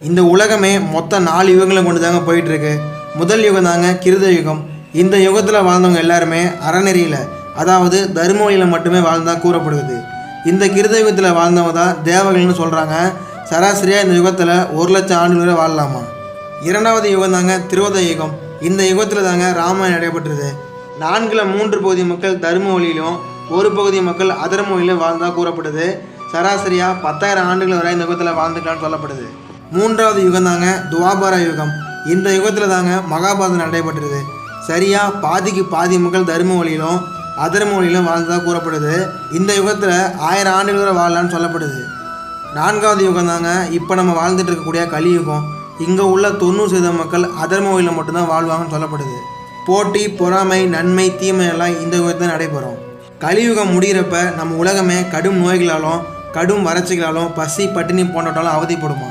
இந்த உலகமே மொத்தம் 4 யுகங்களை கொண்டு தாங்க போயிட்டுருக்கு. முதல் யுகம் தாங்க கிருத யுகம். இந்த யுகத்தில் வாழ்ந்தவங்க எல்லாருமே அறநெறியில், அதாவது தர்ம வழியில் மட்டுமே வாழ்ந்தா கூறப்படுது. இந்த கிருத யுகத்தில் வாழ்ந்தவங்க தான் தேவர்கள்னு சொல்கிறாங்க. சராசரியாக இந்த யுகத்தில் 1,00,000 ஆண்டுகள் வரை வாழலாமா. இரண்டாவது யுகம் தாங்க திரோத யுகம். இந்த யுகத்தில் தாங்க ராமாயணம் நடைபெற்றது. 4/3 பகுதி மக்கள் தர்ம வழியிலும் 1 பகுதி மக்கள் அதர்ம வழியிலும் வாழ்ந்தா கூறப்படுது. சராசரியாக 10,000 ஆண்டுகள் வரை இந்த யுகத்தில் வாழ்ந்துக்கலான்னு சொல்லப்படுது. மூன்றாவது யுகம் தாங்க துவாபர யுகம். இந்த யுகத்தில் தாங்க மகாபாரதம் நடைபெற்றது. சரியாக பாதிக்கு பாதி மக்கள் தர்ம வழியிலும் அதர்ம வழியிலும் வாழ்ந்ததாக கூறப்படுது. இந்த யுகத்தில் 1000 ஆண்டுகள் வரை வாழலான்னு சொல்லப்படுது. நான்காவது யுகம் தாங்க இப்போ நம்ம வாழ்ந்துட்டு இருக்கக்கூடிய கலியுகம். இங்கே உள்ள 90% மக்கள் அதர்ம வழியில் மட்டும்தான் வாழ்வாங்கன்னு சொல்லப்படுது. போட்டி, பொறாமை, நன்மை, தீமை எல்லாம் இந்த யுகத்தில் நடைபெறும். கலியுகம் முடிகிறப்ப நம்ம உலகமே கடும் நோய்களாலும் கடும் வறட்சிகளாலும் பசி பட்டினி போன்றவற்றாலும் அவதிப்படுமா.